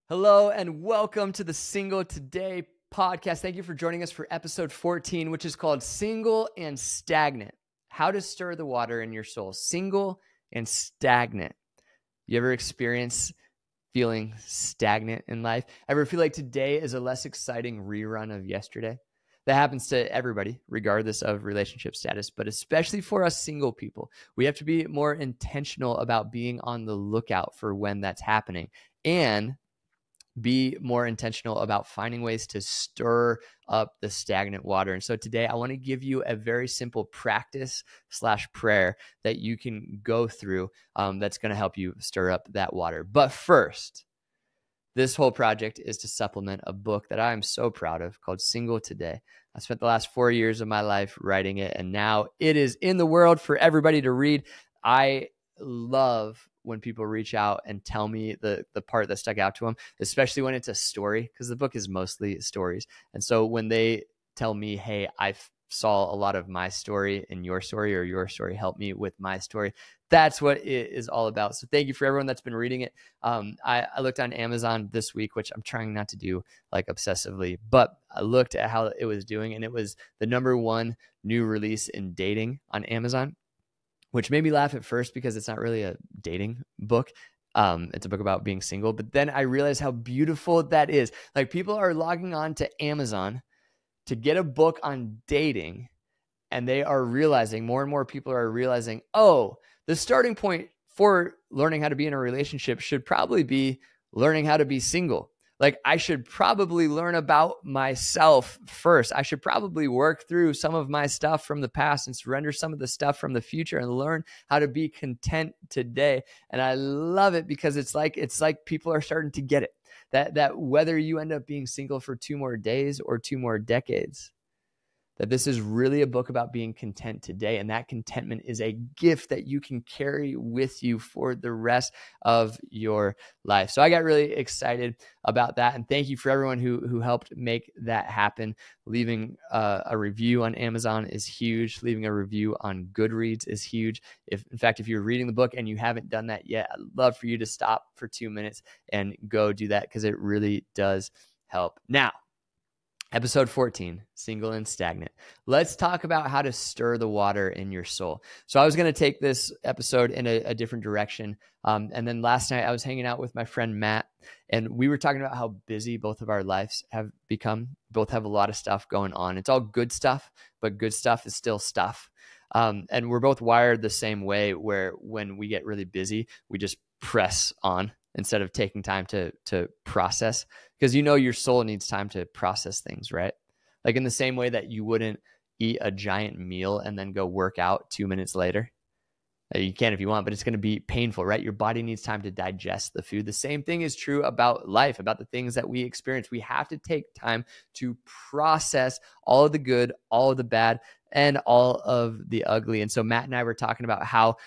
Hello and welcome to the Single Today podcast. Thank you for joining us for episode 14, which is called Single and Stagnant. How to stir the water in your soul. Single and stagnant. You ever experience feeling stagnant in life? Ever feel like today is a less exciting rerun of yesterday? That happens to everybody, regardless of relationship status, but especially for us single people. We have to be more intentional about being on the lookout for when that's happening and be more intentional about finding ways to stir up the stagnant water. And so today I want to give you a very simple practice/prayer that you can go through that's going to help you stir up that water. But first, this whole project is to supplement a book that I'm so proud of called Single Today. I spent the last 4 years of my life writing it, and now it is in the world for everybody to read. I love when people reach out and tell me the part that stuck out to them, especially when it's a story, because the book is mostly stories. And so when they tell me, hey, I saw a lot of my story in your story, or your story helped me with my story, that's what it is all about. So thank you for everyone that's been reading it. I looked on Amazon this week, which I'm trying not to do like obsessively, but I looked at how it was doing, and it was the #1 new release in dating on Amazon, which made me laugh at first because it's not really a dating book. It's a book about being single. But then I realized how beautiful that is. Like, people are logging on to Amazon to get a book on dating, and they are realizing, more and more people are realizing, oh, the starting point for learning how to be in a relationship should probably be learning how to be single. Like, I should probably learn about myself first. I should probably work through some of my stuff from the past and surrender some of the stuff from the future and learn how to be content today. And I love it because it's like people are starting to get it. That whether you end up being single for 2 more days or 2 more decades, that this is really a book about being content today. And that contentment is a gift that you can carry with you for the rest of your life. So I got really excited about that. And thank you for everyone who helped make that happen. Leaving a review on Amazon is huge. Leaving a review on Goodreads is huge. In fact, if you're reading the book and you haven't done that yet, I'd love for you to stop for 2 minutes and go do that, because it really does help. Now, Episode 14, Single and Stagnant. Let's talk about how to stir the water in your soul. So I was going to take this episode in a different direction. And then last night I was hanging out with my friend Matt, and we were talking about how busy both of our lives have become. Both have a lot of stuff going on. It's all good stuff, but good stuff is still stuff. And we're both wired the same way, where when we get really busy, we just press on instead of taking time to process, because your soul needs time to process things, right? Like, in the same way that you wouldn't eat a giant meal and then go work out 2 minutes later. You can if you want, but it's going to be painful, right? Your body needs time to digest the food. The same thing is true about life, about the things that we experience. We have to take time to process all of the good, all of the bad, and all of the ugly. And so Matt and I were talking about how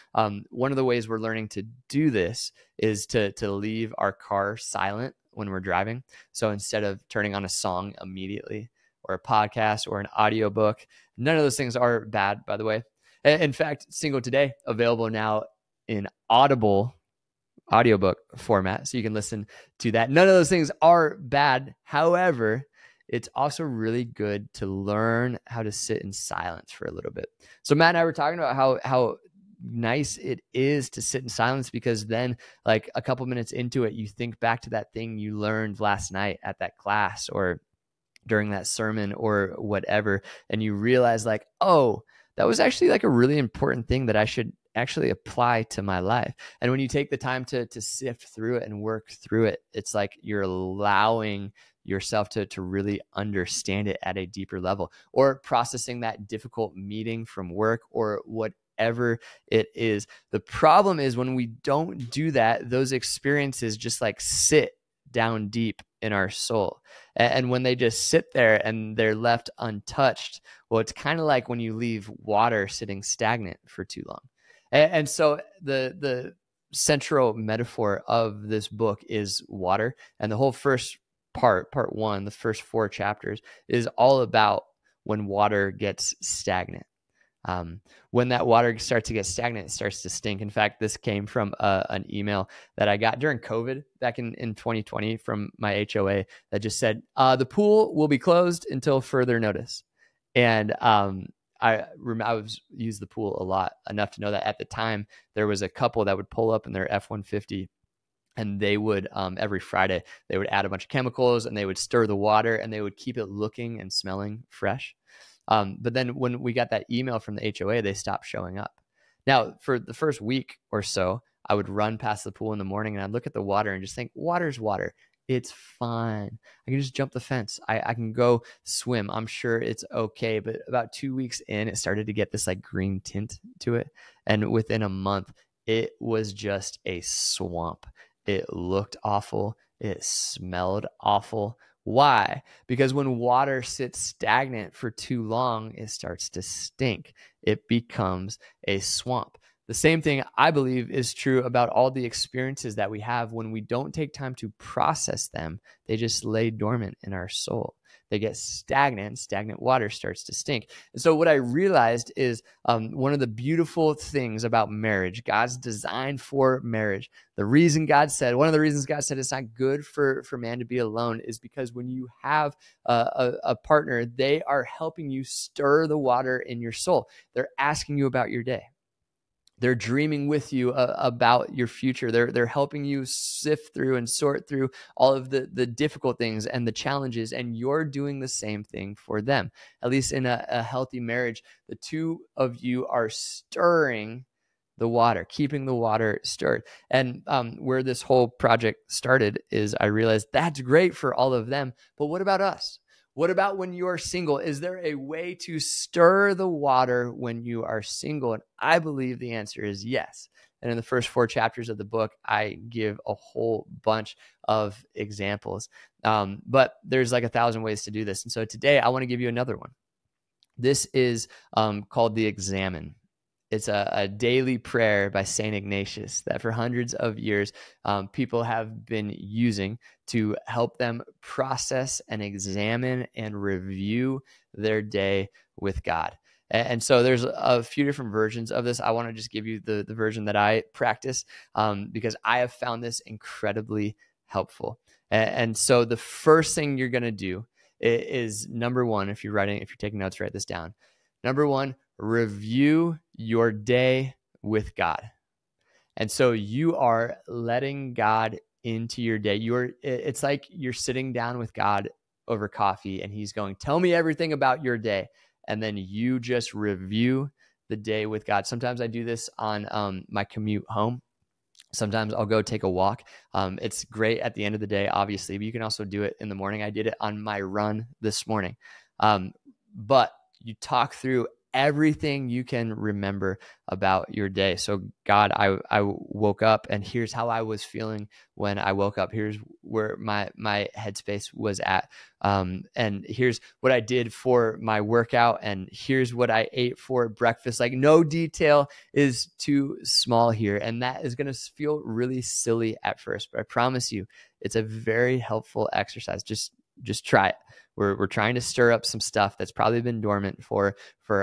one of the ways we're learning to do this is to leave our car silent when we're driving. So instead of turning on a song immediately, or a podcast, or an audiobook, none of those things are bad, by the way. In fact, Single Today, available now in Audible audiobook format, so you can listen to that. None of those things are bad. However, it's also really good to learn how to sit in silence for a little bit. So Matt and I were talking about how nice it is to sit in silence, because then, like, a couple minutes into it, you think back to that thing you learned last night at that class, or during that sermon, or whatever, and you realize, like, oh, that was actually like a really important thing that I should actually apply to my life. And when you take the time to sift through it and work through it, it's like you're allowing yourself to really understand it at a deeper level, or processing that difficult meeting from work, or whatever it is. The problem is when we don't do that, those experiences just like sit down deep in our soul. And when they just sit there and they're left untouched, well, it's kind of like when you leave water sitting stagnant for too long. And so the central metaphor of this book is water. And the whole first part 1, the first 4 chapters, is all about when water gets stagnant. When that water starts to get stagnant, it starts to stink. In fact, this came from an email that I got during COVID back in 2020 from my HOA that just said, the pool will be closed until further notice. And I was used the pool a lot, enough to know that at the time there was a couple that would pull up in their F-150, and they would every Friday they would add a bunch of chemicals and they would stir the water and they would keep it looking and smelling fresh. But then when we got that email from the HOA, they stopped showing up. Now, for the first week or so, I would run past the pool in the morning and I'd look at the water and just think, water's water. It's fine. I can just jump the fence. I can go swim. I'm sure it's okay. But about 2 weeks in, it started to get this like green tint to it. And within a month, it was just a swamp. It looked awful. It smelled awful. Why? Because when water sits stagnant for too long, it starts to stink. It becomes a swamp. The same thing I believe is true about all the experiences that we have. When we don't take time to process them, they just lay dormant in our soul. They get stagnant. Stagnant water starts to stink. And so what I realized is one of the beautiful things about marriage, God's design for marriage, one of the reasons God said it's not good for man to be alone is because when you have a partner, they are helping you stir the water in your soul. They're asking you about your day. They're dreaming with you about your future. They're helping you sift through and sort through all of the difficult things and the challenges, and you're doing the same thing for them. At least in a healthy marriage, the two of you are stirring the water, keeping the water stirred. And where this whole project started is I realized that's great for all of them, but what about us? What about when you're single? Is there a way to stir the water when you are single? And I believe the answer is yes. And in the first 4 chapters of the book, I give a whole bunch of examples. But there's like 1,000 ways to do this. And so today I want to give you another one. This is called the Examen. It's a daily prayer by St. Ignatius that for hundreds of years, people have been using to help them process and examine and review their day with God. And so there's a few different versions of this. I want to just give you the version that I practice because I have found this incredibly helpful. And so the first thing you're going to do is number one, if you're taking notes, write this down. Number one, review your day with God. And so you are letting God into your day. It's like you're sitting down with God over coffee and he's going, tell me everything about your day. And then you just review the day with God. Sometimes I do this on my commute home. Sometimes I'll go take a walk. It's great at the end of the day, obviously, but you can also do it in the morning. I did it on my run this morning. But you talk through everything you can remember about your day. So God, I woke up and here's how I was feeling when I woke up. Here's where my headspace was at. And here's what I did for my workout. And here's what I ate for breakfast. Like no detail is too small here. And that is going to feel really silly at first, but I promise you, it's a very helpful exercise. Just try it. We're trying to stir up some stuff that's probably been dormant for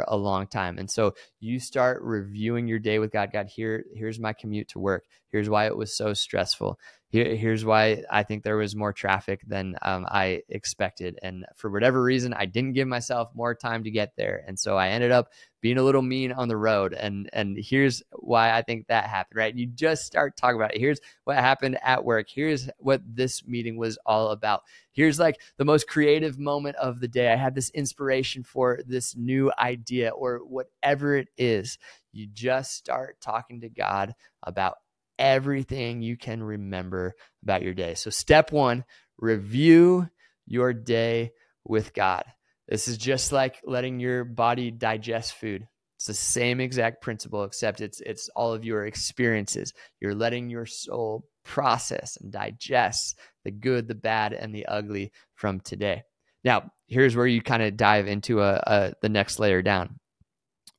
a long time. And so you start reviewing your day with God. God, here's my commute to work. Here's why it was so stressful. Here's why I think there was more traffic than I expected. And for whatever reason, I didn't give myself more time to get there. And so I ended up being a little mean on the road. And here's why I think that happened, right? You just start talking about it. Here's what happened at work. Here's what this meeting was all about. Here's like the most creative moment of the day. I had this inspiration for this new idea or whatever it is. You just start talking to God about everything you can remember about your day. So step one, review your day with God. This is just like letting your body digest food. It's the same exact principle, except it's all of your experiences. You're letting your soul process and digest the good, the bad, and the ugly from today. Now, here's where you kind of dive into the next layer down.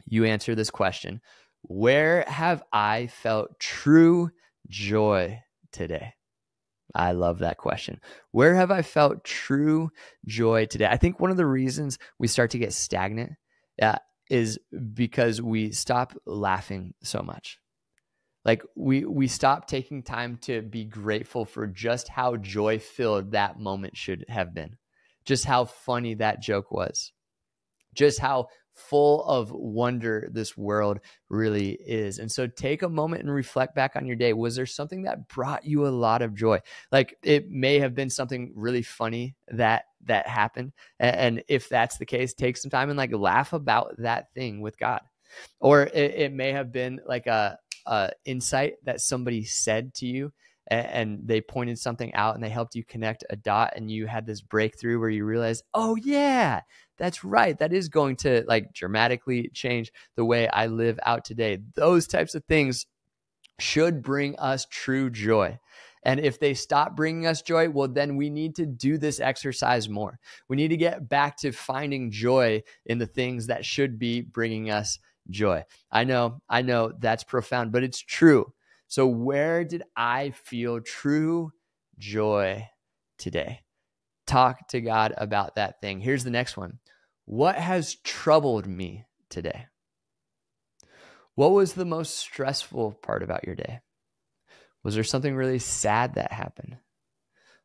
You answer this question: where have I felt true joy today? I love that question. Where have I felt true joy today? I think one of the reasons we start to get stagnant is because we stop laughing so much. Like we stop taking time to be grateful for just how joy-filled that moment should have been, just how funny that joke was, just how full of wonder this world really is. And so take a moment and reflect back on your day. Was there something that brought you a lot of joy? Like it may have been something really funny that happened. And if that's the case, take some time and like laugh about that thing with God. Or it may have been like a insight that somebody said to you, and they pointed something out and they helped you connect a dot, and you had this breakthrough where you realized, oh yeah, that's right. That is going to like dramatically change the way I live out today. Those types of things should bring us true joy. And if they stop bringing us joy, well, then we need to do this exercise more. We need to get back to finding joy in the things that should be bringing us joy. I know that's profound, but it's true. So where did I feel true joy today? Talk to God about that thing. Here's the next one. What has troubled me today? What was the most stressful part about your day? Was there something really sad that happened?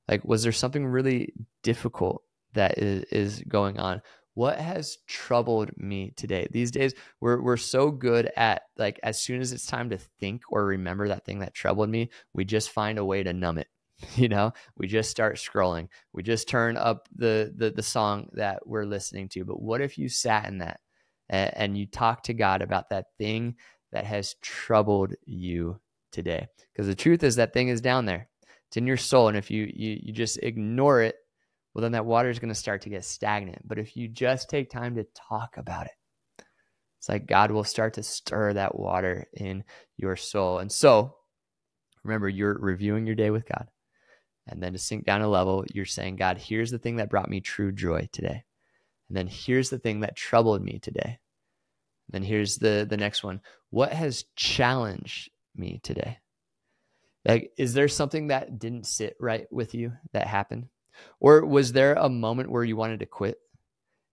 Like, was there something really difficult that is going on? What has troubled me today? These days, we're so good at like, as soon as it's time to think or remember that thing that troubled me, we just find a way to numb it. We just start scrolling. We just turn up the song that we're listening to. But what if you sat in that and you talk to God about that thing that has troubled you today? Because the truth is that thing is down there. It's in your soul. And if you just ignore it, well, then that water is going to start to get stagnant. But if you just take time to talk about it, it's like God will start to stir that water in your soul. And so remember, you're reviewing your day with God. And then to sink down a level, you're saying, God, here's the thing that brought me true joy today. And then here's the thing that troubled me today. And then here's the next one. What has challenged me today? Like, is there something that didn't sit right with you that happened? Or was there a moment where you wanted to quit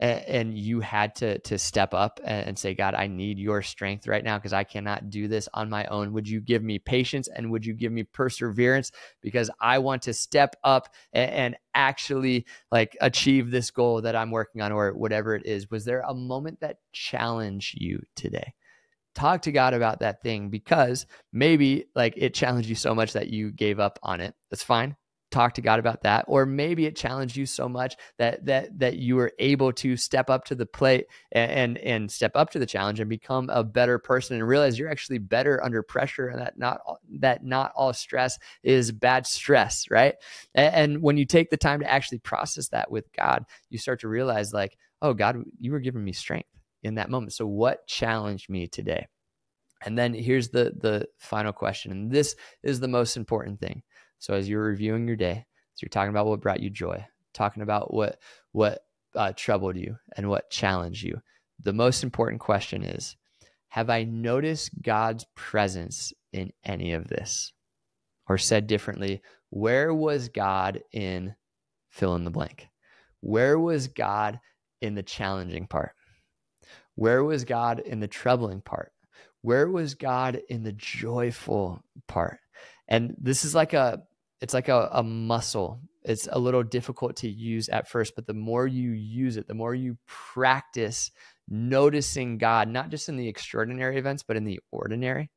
and you had to step up and say, God, I need your strength right now because I cannot do this on my own. Would you give me patience and would you give me perseverance because I want to step up and actually like achieve this goal that I'm working on or whatever it is? Was there a moment that challenged you today? Talk to God about that thing because maybe like it challenged you so much that you gave up on it. That's fine. Talk to God about that. Or maybe it challenged you so much that you were able to step up to the plate and step up to the challenge and become a better person and realize you're actually better under pressure and that not all stress is bad stress, right? And when you take the time to actually process that with God, you start to realize like, oh God, you were giving me strength in that moment. So what challenged me today? And then here's the final question. And this is the most important thing. So as you're reviewing your day, so you're talking about what brought you joy, talking about what troubled you and what challenged you. The most important question is, have I noticed God's presence in any of this? Or said differently, where was God in fill in the blank? Where was God in the challenging part? Where was God in the troubling part? Where was God in the joyful part? And this is it's like a muscle. It's a little difficult to use at first, but the more you use it, the more you practice noticing God, not just in the extraordinary events, but in the ordinary,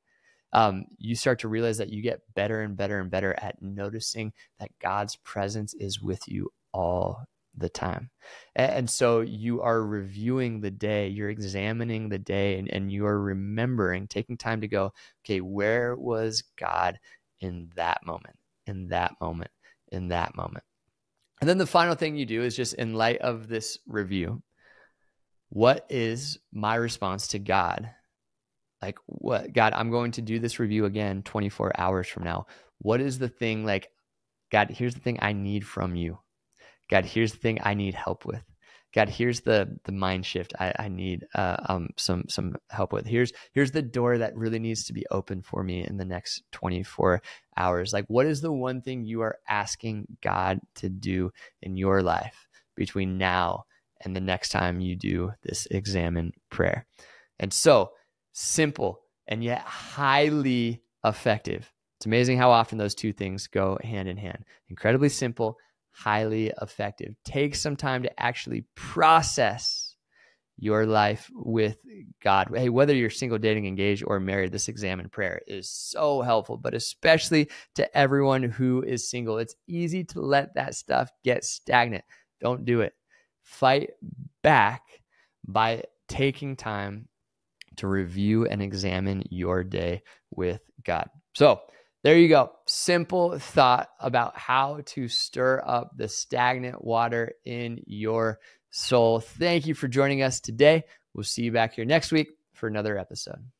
you start to realize that you get better and better and better at noticing that God's presence is with you all the time. And so you are reviewing the day, you're examining the day, and you are remembering, taking time to go, okay, where was God in that moment, in that moment, in that moment? And then the final thing you do is just in light of this review, what is my response to God? Like, what, God, I'm going to do this review again 24 hours from now. What is the thing like, God, here's the thing I need from you. God, here's the thing I need help with. God, here's the mind shift I need some help with. Here's the door that really needs to be open for me in the next 24 hours. Like, what is the one thing you are asking God to do in your life between now and the next time you do this examine prayer. And so simple and yet highly effective. It's amazing how often those two things go hand in hand. Incredibly simple, highly effective. Take some time to actually process your life with God. Hey, whether you're single, dating, engaged, or married, this examine prayer is so helpful, but especially to everyone who is single. It's easy to let that stuff get stagnant. Don't do it. Fight back by taking time to review and examine your day with God. So there you go. Simple thought about how to stir up the stagnant water in your soul. Thank you for joining us today. We'll see you back here next week for another episode.